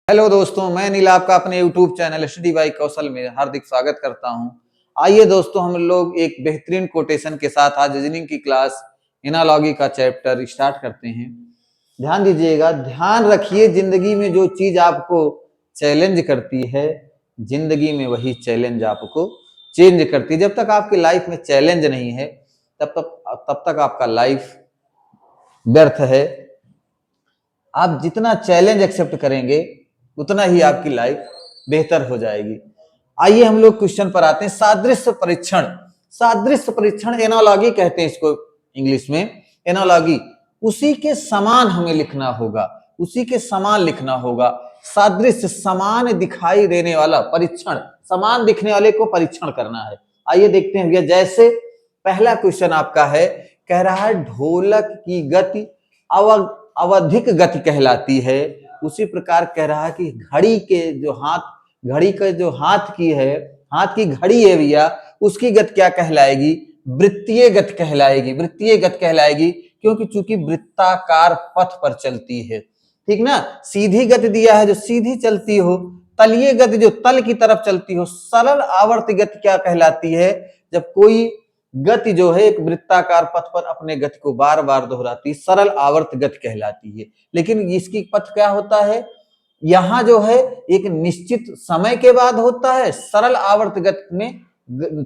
Hello दोस्तों, मैं नीला आपका अपने YouTube चैनल स्टडी बाय कौशल में हार्दिक स्वागत करता हूं। आइए दोस्तों, हम लोग एक बेहतरीन कोटेशन के साथ आज रीजनिंग की क्लास एनालॉजी का चैप्टर स्टार्ट करते हैं। ध्यान दीजिएगा, ध्यान रखिए, जिंदगी में जो चीज आपको चैलेंज करती है, जिंदगी में वही चैलेंज आपको चेंज करती है। जब तक आपकी लाइफ में चैलेंज नहीं है तब तक आपका लाइफ व्यर्थ है। आप जितना चैलेंज एक्सेप्ट करेंगे उतना ही आपकी लाइफ बेहतर हो जाएगी। आइए हम लोग क्वेश्चन पर आते हैं। सादृश्य परीक्षण, सादृश्य परीक्षण एनालॉजी कहते हैं इसको इंग्लिश में, एनालॉजी। उसी के समान हमें लिखना होगा, उसी के समान लिखना होगा। सादृश्य, समान दिखाई देने वाला परीक्षण, समान दिखने वाले को परीक्षण करना है। आइए देखते हैं भैया। जैसे पहला क्वेश्चन आपका है, कह रहा है ढोलक की गति अवधिक गति कहलाती है। उसी प्रकार कह रहा है कि घड़ी के जो हाथ, घड़ी का जो हाथ की है, हाथ की घड़ी है भैया, उसकी गति क्या कहलाएगी? वृत्तीय गति कहलाएगी। वृत्तीय गति कहलाएगी क्योंकि चूंकि वृत्ताकार पथ पर चलती है, ठीक ना। सीधी गति दिया है जो सीधी चलती हो, तलीय गति जो तल की तरफ चलती हो। सरल आवर्त गति क्या कहलाती है? जब कोई गति जो है एक वृत्ताकार पथ पर अपने गति को बार बार दोहराती, सरल आवर्त गति कहलाती है। लेकिन इसकी पथ क्या होता है? यहां जो है एक निश्चित समय के बाद होता है, सरल आवर्त गति में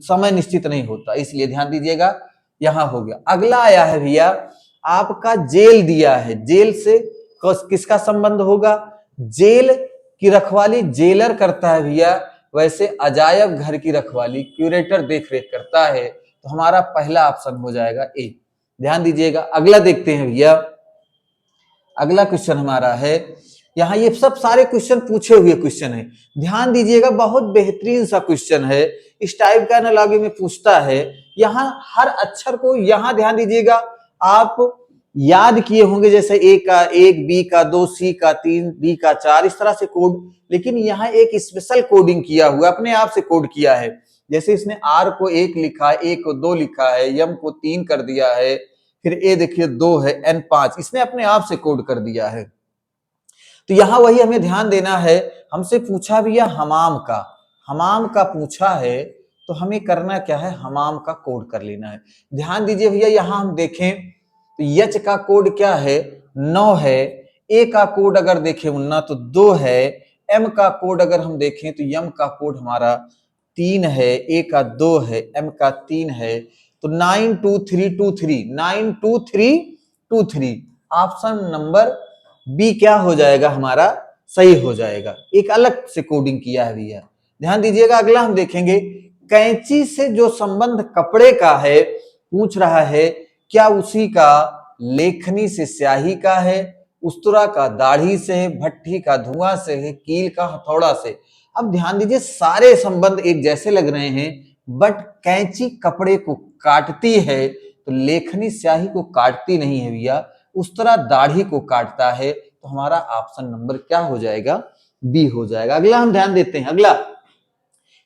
समय निश्चित नहीं होता, इसलिए ध्यान दीजिएगा। यहां हो गया। अगला आया है भैया, आपका जेल दिया है। जेल से किसका संबंध होगा? जेल की रखवाली जेलर करता है भैया, वैसे अजायब घर की रखवाली क्यूरेटर देख रेख करता है। तो हमारा पहला ऑप्शन हो जाएगा ए। ध्यान दीजिएगा। अगला देखते हैं भैया। अगला क्वेश्चन हमारा है, यहाँ ये सब सारे क्वेश्चन पूछे हुए क्वेश्चन है। ध्यान दीजिएगा, बहुत बेहतरीन सा क्वेश्चन है। इस टाइप का एनालॉजी में पूछता है। यहाँ हर अक्षर को, यहाँ ध्यान दीजिएगा, आप याद किए होंगे, जैसे ए का 1, बी का 2, सी का 3, डी का 4, इस तरह से कोड। लेकिन यहाँ एक स्पेशल कोडिंग किया हुआ, अपने आप से कोड किया है। जैसे इसने आर को 1 लिखा, ए को 2 लिखा है, यम को 3 कर दिया है, फिर ए देखिए 2 है, एन 5, इसने अपने आप से कोड कर दिया है। तो यहां वही हमें ध्यान देना है। हमसे पूछा भी है हमाम का, हमाम का पूछा है, तो हमें करना क्या है? हमाम का कोड कर लेना है। ध्यान दीजिए भैया, यहां हम देखें तो यच का कोड क्या है? 9 है। ए का कोड अगर देखें उन्ना तो 2 है। एम का कोड अगर हम देखें तो यम का कोड हमारा 3 है, ए का 2 है, एम का 3 है। तो 92323, 92323, ऑप्शन नंबर बी क्या हो जाएगा? हमारा सही हो जाएगा। एक अलग से कोडिंग किया है भैया। ध्यान दीजिएगा। अगला हम देखेंगे, कैंची से जो संबंध कपड़े का है, पूछ रहा है क्या उसी का लेखनी से स्याही का है, उस्तरा का दाढ़ी से है, भट्ठी का धुआं से है, कील का हथौड़ा से। अब ध्यान दीजिए, सारे संबंध एक जैसे लग रहे हैं, बट कैंची कपड़े को काटती है तो लेखनी स्याही को काटती नहीं है भैया, उस्तरा दाढ़ी को काटता है। तो हमारा ऑप्शन नंबर क्या हो जाएगा? बी हो जाएगा। अगला हम ध्यान देते हैं। अगला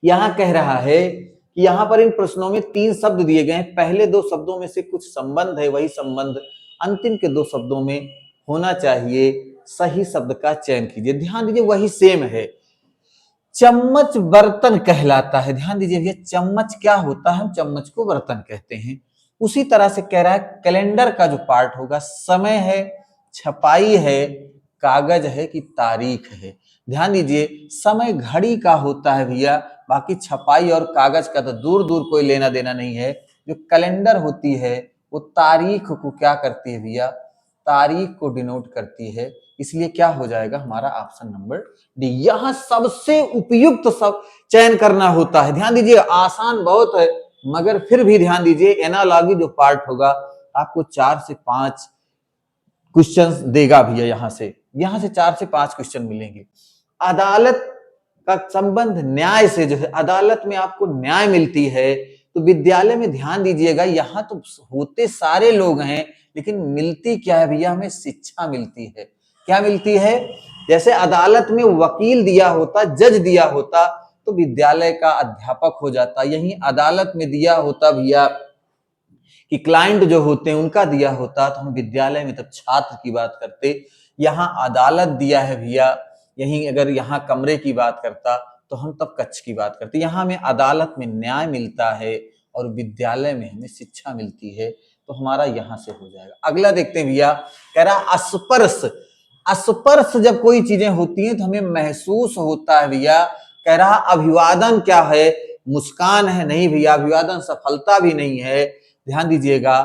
यहां कह रहा है कि यहां पर इन प्रश्नों में 3 शब्द दिए गए हैं। पहले 2 शब्दों में से कुछ संबंध है, वही संबंध अंतिम के 2 शब्दों में होना चाहिए। सही शब्द का चयन कीजिए। ध्यान दीजिए, वही सेम है। चम्मच बर्तन कहलाता है। ध्यान दीजिए भैया, चम्मच क्या होता है? हम चम्मच को बर्तन कहते हैं। उसी तरह से कह रहा है कैलेंडर का जो पार्ट होगा, समय है, छपाई है, कागज है कि तारीख है। ध्यान दीजिए, समय घड़ी का होता है भैया, बाकी छपाई और कागज का तो दूर दूर कोई लेना देना नहीं है। जो कैलेंडर होती है वो तारीख को क्या करती है भैया? तारीख को डिनोट करती है। इसलिए क्या हो जाएगा? हमारा ऑप्शन नंबर डी। यहां सबसे उपयुक्त सब चयन करना होता है। ध्यान दीजिए, आसान बहुत है, मगर फिर भी ध्यान दीजिए, एनालॉजी जो पार्ट होगा आपको 4 से 5 क्वेश्चंस देगा भैया। यहां से 4 से 5 क्वेश्चन मिलेंगे। अदालत का संबंध न्याय से जो है, अदालत में आपको न्याय मिलती है। तो विद्यालय में ध्यान दीजिएगा, यहाँ तो होते सारे लोग हैं, लेकिन मिलती क्या है भैया? हमें शिक्षा मिलती है। क्या मिलती है? जैसे अदालत में वकील दिया होता, जज दिया होता, तो विद्यालय का अध्यापक हो जाता। यही अदालत में दिया होता भैया कि क्लाइंट जो होते हैं उनका दिया होता, तो हम विद्यालय में तब छात्र की बात करते। यहाँ अदालत दिया है भैया, यहीं अगर यहाँ कमरे की बात करता तो हम तब कक्ष की बात करते। यहाँ हमें अदालत में न्याय मिलता है और विद्यालय में हमें शिक्षा मिलती है, तो हमारा यहां से हो जाएगा। अगला देखते हैं भैया, कह रहा स्पर्श। स्पर्श जब कोई चीजें होती हैं तो हमें महसूस होता है भैया। कह रहा अभिवादन क्या है, मुस्कान है? नहीं भैया, अभिवादन सफलता भी नहीं है, ध्यान दीजिएगा।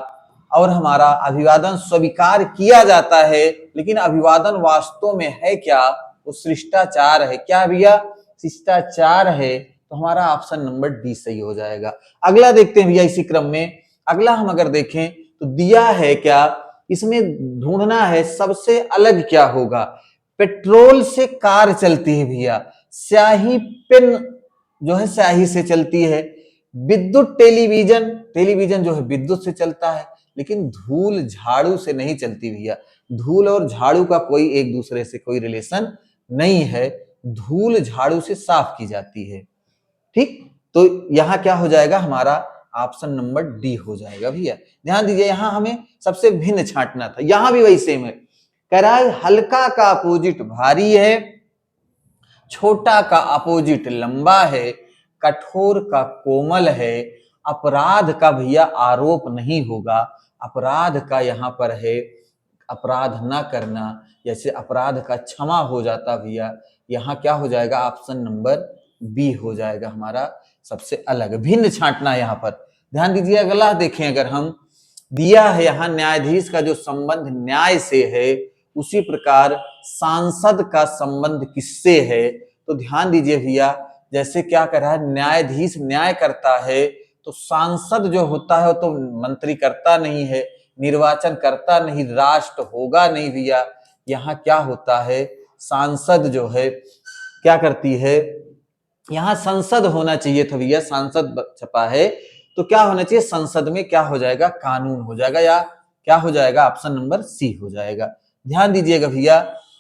और हमारा अभिवादन स्वीकार किया जाता है, लेकिन अभिवादन वास्तव में है क्या? वो शिष्टाचार है। क्या भैया? शिष्टाचार है। तो हमारा ऑप्शन नंबर डी सही हो जाएगा। अगला देखते हैं भैया इसी क्रम में। अगला हम अगर देखें तो दिया है क्या, इसमें ढूंढना है सबसे अलग क्या होगा। पेट्रोल से कार चलती है भैया, स्याही पेन जो है स्याही से चलती है, विद्युत टेलीविजन, टेलीविजन जो है विद्युत से चलता है, लेकिन धूल झाड़ू से नहीं चलती भैया। धूल और झाड़ू का कोई एक दूसरे से कोई रिलेशन नहीं है, धूल झाड़ू से साफ की जाती है। ठीक, तो यहां क्या हो जाएगा, हमारा ऑप्शन नंबर डी हो जाएगा भैया। ध्यान दीजिए, यहां हमें सबसे भिन्न छांटना था, यहां भी वही सेम है। कह रहा है हल्का का अपोजिट भारी है, छोटा का अपोजिट लंबा है, कठोर का कोमल है, अपराध का भैया आरोप नहीं होगा, अपराध का यहां पर है अपराध ना करना, जैसे अपराध का क्षमा हो जाता भैया। यहां क्या हो जाएगा, ऑप्शन नंबर बी हो जाएगा हमारा सबसे अलग, भिन्न छांटना यहां पर। ध्यान दीजिए, अगला देखें, अगर हम दिया है यहां न्यायाधीश का जो संबंध न्याय से है, उसी प्रकार सांसद का संबंध किससे है? तो ध्यान दीजिए भैया, जैसे क्या कर रहा है, न्यायाधीश न्याय करता है, तो सांसद जो होता है वो तो मंत्री करता नहीं है, निर्वाचन करता नहीं, राष्ट्र होगा नहीं भैया। यहाँ क्या होता है, सांसद जो है क्या करती है, यहाँ संसद होना चाहिए था भैया, सांसद छपा है, तो क्या होना चाहिए, संसद में क्या हो जाएगा, कानून हो जाएगा, या क्या हो जाएगा, ऑप्शन नंबर सी हो जाएगा। ध्यान दीजिएगा भैया,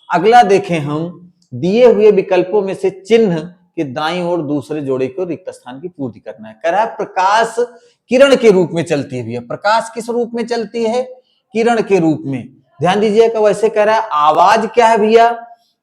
अगला देखें हम, दिए हुए विकल्पों में से चिन्ह के दाईं ओर दूसरे जोड़े को रिक्त स्थान की पूर्ति करना है। कह रहा है प्रकाश किरण के रूप में चलती है भैया। प्रकाश किस रूप में चलती है, किरण के रूप में। ध्यान दीजिएगा, वैसे कह रहा है आवाज क्या है भैया,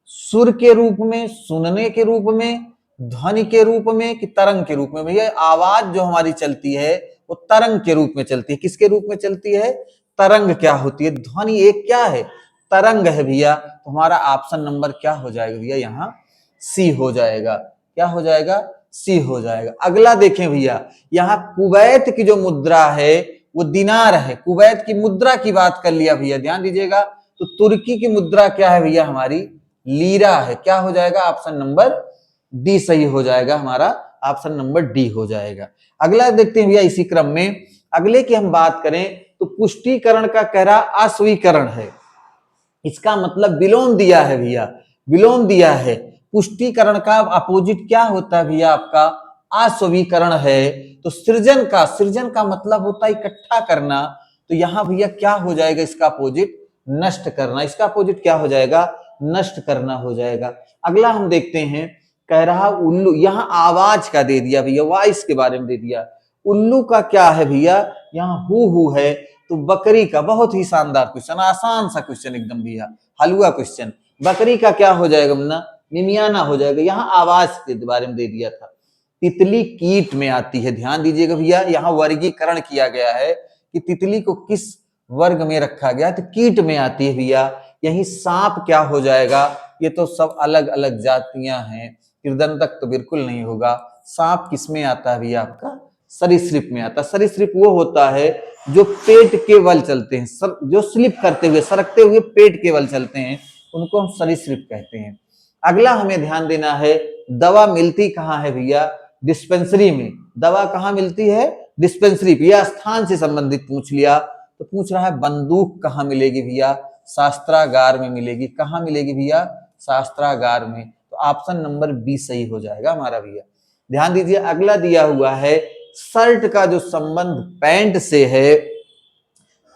सुर के रूप में, सुनने के रूप में, ध्वनि के रूप में, कि तरंग के रूप में। भैया आवाज जो हमारी चलती है वो तरंग के रूप में चलती है। किसके रूप में चलती है, तरंग क्या होती है, ध्वनि एक क्या है, तरंग है भैया। तो हमारा ऑप्शन नंबर क्या हो जाएगा भैया, यहाँ सी हो जाएगा। क्या हो जाएगा, सी हो जाएगा। अगला देखें भैया, यहाँ कुवैत की जो मुद्रा है वो दिनार है। कुवैत की मुद्रा की बात कर लिया भैया, ध्यान दीजिएगा। तो तुर्की की मुद्रा क्या है भैया, हमारी लीरा है। क्या हो जाएगा, ऑप्शन नंबर डी सही हो जाएगा, हमारा ऑप्शन नंबर डी हो जाएगा। अगला देखते हैं भैया इसी क्रम में, अगले की हम बात करें तो पुष्टिकरण का कह रहा अस्वीकरण है, इसका मतलब विलोम दिया है भैया, विलोम दिया है। पुष्टिकरण का अपोजिट क्या होता है भैया, आपका अस्वीकरण है। तो सृजन का मतलब होता है इकट्ठा करना, तो यहां भैया क्या हो जाएगा, इसका अपोजिट नष्ट करना। इसका अपोजिट क्या हो जाएगा, नष्ट करना हो जाएगा। अगला हम देखते हैं, कह रहा उल्लू, यहां आवाज का दे दिया भैया, वॉइस के बारे में दे दिया। उल्लू का क्या है भैया, यहाँ हु है। तो बकरी का, बहुत ही शानदार क्वेश्चन, आसान सा क्वेश्चन एकदम भैया, हलवा क्वेश्चन। बकरी का क्या हो जाएगा मुन्ना, निमियाना हो जाएगा। यहाँ आवाज के बारे में दे दिया था। तितली कीट में आती है। ध्यान दीजिएगा भैया, यहाँ वर्गीकरण किया गया है कि तितली को किस वर्ग में रखा गया, तो कीट में आती है भैया। यही सांप क्या हो जाएगा, ये तो सब अलग अलग जातियां हैं, कृदंतक तो बिल्कुल नहीं होगा। सांप किस में आता है भैया, आपका सरीसृप में आता है। सरीसृप वो होता है जो पेट के बल चलते हैं, जो स्लिप करते हुए, सरकते हुए पेट के बल चलते हैं, उनको हम सरीसृप कहते हैं। अगला हमें ध्यान देना है, दवा मिलती कहाँ है भैया, डिस्पेंसरी में। दवा कहाँ मिलती है, डिस्पेंसरी। भैया स्थान से संबंधित पूछ लिया, तो पूछ रहा है बंदूक कहाँ मिलेगी भैया, शास्त्रागार में मिलेगी। कहाँ मिलेगी भैया, शास्त्रागार में। तो ऑप्शन नंबर बी सही हो जाएगा हमारा भैया। ध्यान दीजिए, अगला दिया हुआ है, शर्ट का जो संबंध पैंट से है,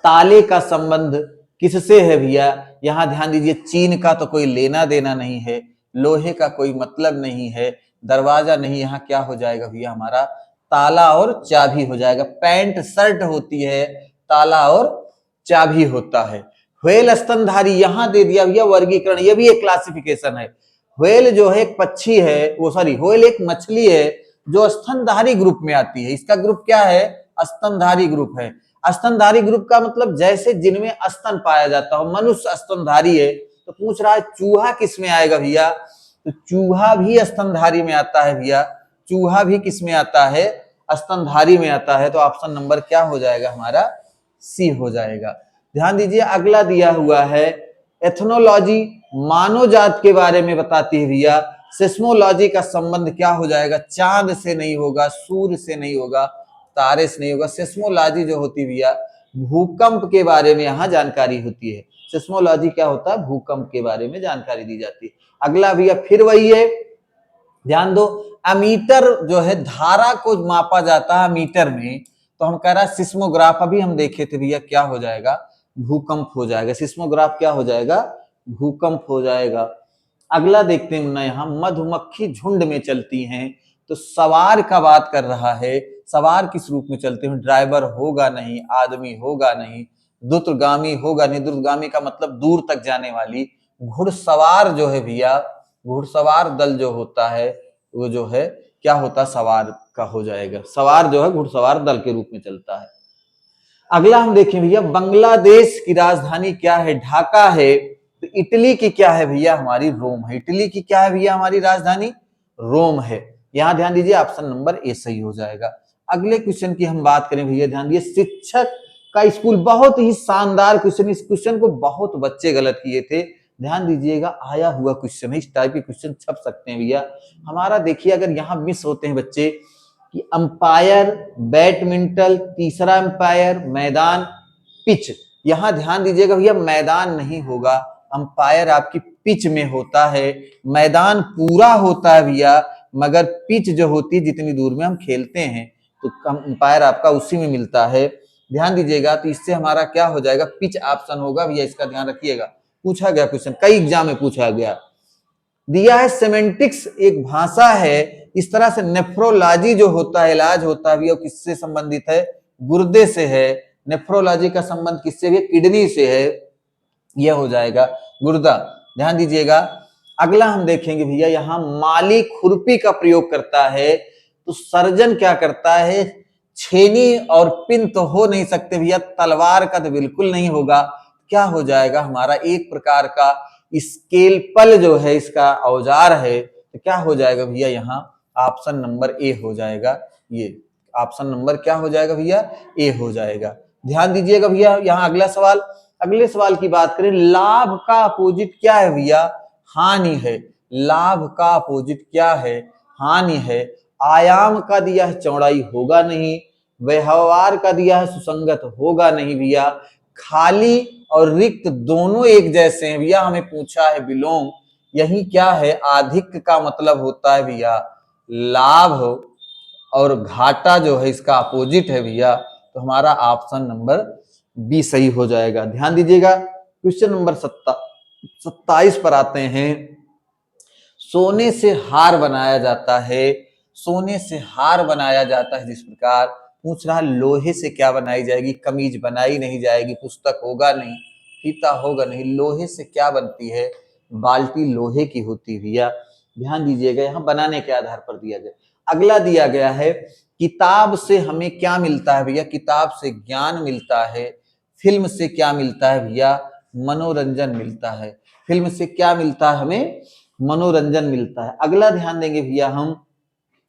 ताले का संबंध किससे है भैया। यहां ध्यान दीजिए, चीन का तो कोई लेना देना नहीं है, लोहे का कोई मतलब नहीं है, दरवाजा नहीं। यहाँ क्या हो जाएगा भैया, हमारा ताला और चाबी हो जाएगा। पैंट शर्ट होती है, ताला और चाबी होता है। व्हेल स्तनधारी यहां दे दिया भैया वर्गीकरण, ये भी एक क्लासिफिकेशन है। व्हेल जो है एक पक्षी है, वो सॉरी व्हेल एक मछली है जो स्तनधारी ग्रुप में आती है। इसका ग्रुप क्या है? स्तनधारी ग्रुप है। स्तनधारी ग्रुप का मतलब जैसे जिनमें स्तन पाया जाता हो, मनुष्य स्तनधारी है, तो पूछ रहा है चूहा किस में आएगा भैया? तो चूहा भी स्तनधारी में आता है भैया। चूहा भी किस में आता है? स्तनधारी में आता है। तो ऑप्शन नंबर क्या हो जाएगा हमारा? सी हो जाएगा। ध्यान दीजिए, अगला दिया हुआ है एथनोलॉजी, मानव जात के बारे में बताती है भैया। सिस्मोलॉजी का संबंध क्या हो जाएगा? चांद से नहीं होगा, सूर्य से नहीं होगा, तारे से नहीं होगा। सिस्मोलॉजी जो होती है भैया, भूकंप के बारे में यहाँ जानकारी होती है। सिस्मोलॉजी क्या होता है? भूकंप के बारे में जानकारी दी जाती है। अगला भैया फिर वही है, ध्यान दो, अमीटर जो है धारा को मापा जाता है मीटर में, तो हम कह रहा है सिस्मोग्राफ, अभी हम देखे थे भैया, क्या हो जाएगा? भूकंप हो जाएगा। सिस्मोग्राफ क्या हो जाएगा? भूकंप हो जाएगा। अगला देखते हैं ना, यहाँ मधुमक्खी झुंड में चलती हैं, तो सवार का बात कर रहा है। सवार किस रूप में चलते हैं? ड्राइवर होगा नहीं, आदमी होगा नहीं, द्रुतगामी होगा नहीं। द्रुतगामी का मतलब दूर तक जाने वाली। घुड़सवार जो है भैया, घुड़सवार दल जो होता है वो जो है क्या होता? सवार का हो जाएगा। सवार जो है घुड़सवार दल के रूप में चलता है। अगला हम देखें भैया, बांग्लादेश की राजधानी क्या है? ढाका है। तो इटली की क्या है भैया? हमारी रोम है। इटली की क्या है भैया? हमारी राजधानी रोम है। यहां ध्यान दीजिए, ऑप्शन नंबर ए सही हो जाएगा। अगले क्वेश्चन की हम बात करें भैया, ध्यान दीजिए, शिक्षक का स्कूल, बहुत ही शानदार क्वेश्चन। इस क्वेश्चन को बहुत बच्चे गलत किए थे। ध्यान दीजिएगा, आया हुआ क्वेश्चन है, इस टाइप के क्वेश्चन छप सकते हैं भैया हमारा। देखिए, अगर यहाँ मिस होते हैं बच्चे कि अंपायर, बैडमिंटन, तीसरा अंपायर, मैदान, पिच, यहां ध्यान दीजिएगा भैया, मैदान नहीं होगा, अंपायर आपकी पिच में होता है। मैदान पूरा होता है भैया, मगर पिच जो होती है जितनी दूर में हम खेलते हैं, तो अंपायर आपका उसी में मिलता है। ध्यान दीजिएगा, तो इससे हमारा क्या हो जाएगा? पिच ऑप्शन होगा भैया, इसका ध्यान रखिएगा। पूछा गया क्वेश्चन, कई एग्जाम में पूछा गया। दिया है सेमेंटिक्स एक भाषा है। इस तरह से नेफ्रोलॉजी जो होता है, इलाज होता है, वो किससे संबंधित है? गुर्दे से है। नेफ्रोलॉजी का संबंध किससे है? किडनी से है। यह हो जाएगा गुर्दा। ध्यान दीजिएगा, अगला हम देखेंगे भैया, यहाँ माली खुरपी का प्रयोग करता है, तो सर्जन क्या करता है? छेनी और पिन तो हो नहीं सकते भैया, तलवार का तो बिल्कुल नहीं होगा। क्या हो जाएगा हमारा? एक प्रकार का स्केलपल जो है, इसका औजार है। तो क्या हो जाएगा भैया? यहाँ ऑप्शन नंबर ए हो जाएगा। ये ऑप्शन नंबर क्या हो जाएगा भैया? ए हो जाएगा। ध्यान दीजिएगा भैया, यहाँ अगला सवाल, अगले सवाल की बात करें, लाभ का अपोजिट क्या है भैया? हानि है। लाभ का अपोजिट क्या है? हानि है। आयाम का दिया है, चौड़ाई होगा नहीं। व्यवहार का दिया है, सुसंगत होगा नहीं भैया। खाली और रिक्त दोनों एक जैसे हैं भैया, हमें पूछा है विलोम। यही क्या है? आधिक्य का मतलब होता है भैया लाभ, और घाटा जो है इसका अपोजिट है भैया। तो हमारा ऑप्शन नंबर बी सही हो जाएगा। ध्यान दीजिएगा, क्वेश्चन नंबर 27 पर आते हैं। सोने से हार बनाया जाता है। सोने से हार बनाया जाता है जिस प्रकार, पूछ रहा लोहे से क्या बनाई जाएगी? कमीज बनाई नहीं जाएगी, पुस्तक होगा नहीं, फीता होगा नहीं। लोहे से क्या बनती है? बाल्टी लोहे की होती है भैया। ध्यान दीजिएगा, यहाँ बनाने के आधार पर दिया गया। अगला दिया गया है, किताब से हमें क्या मिलता है भैया? किताब से ज्ञान मिलता है। फिल्म से क्या मिलता है भैया? मनोरंजन मिलता है। फिल्म से क्या मिलता है हमें? मनोरंजन मिलता है। अगला ध्यान देंगे भैया, हम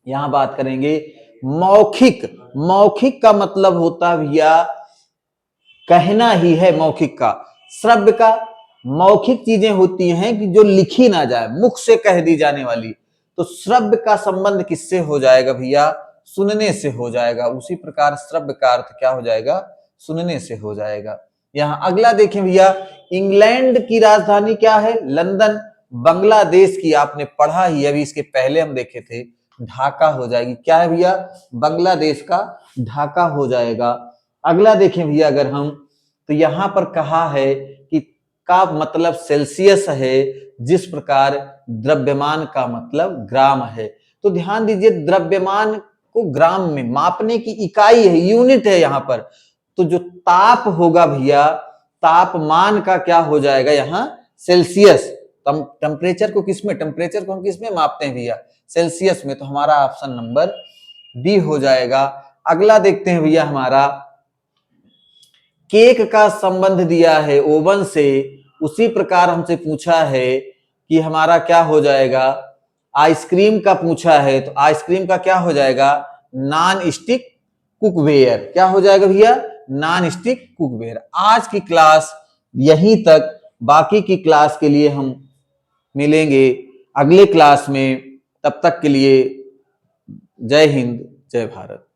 यहां बात करेंगे मौखिक। मौखिक का मतलब होता है भैया कहना ही है। मौखिक का, श्रव्य का, मौखिक चीजें होती हैं कि जो लिखी ना जाए, मुख से कह दी जाने वाली। तो श्रव्य का संबंध किससे हो जाएगा भैया? सुनने से हो जाएगा। उसी प्रकार श्रव्य का अर्थ क्या हो जाएगा? सुनने से हो जाएगा। यहाँ अगला देखें भैया, इंग्लैंड की राजधानी क्या है? लंदन। बांग्लादेश की आपने पढ़ा ही, अभी इसके पहले हम देखे थे, ढाका हो जाएगी। क्या है भैया? बांग्लादेश का ढाका हो जाएगा। अगला देखें भैया, अगर हम, तो यहां पर कहा है कि का मतलब सेल्सियस है, जिस प्रकार द्रव्यमान का मतलब ग्राम है। तो ध्यान दीजिए, द्रव्यमान को ग्राम में मापने की इकाई है, यूनिट है यहां पर। तो जो ताप होगा भैया, तापमान का क्या हो जाएगा यहाँ? सेल्सियस। टेम्परेचर को किसमें, टेम्परेचर को हम किसमें मापते हैं भैया, सेल्सियस में। तो हमारा ऑप्शन नंबर डी हो जाएगा। अगला देखते हैं भैया, हमारा केक का संबंध दिया है ओवन से, उसी प्रकार हमसे पूछा है कि हमारा क्या हो जाएगा, आइसक्रीम का पूछा है। तो आइसक्रीम का क्या हो जाएगा, नॉन स्टिक कुकवेयर। क्या हो जाएगा भैया, नॉन स्टिक कुकवेयर। आज की क्लास यहीं तक, बाकी की क्लास के लिए हम मिलेंगे अगले क्लास में। तब तक के लिए जय हिंद, जय भारत।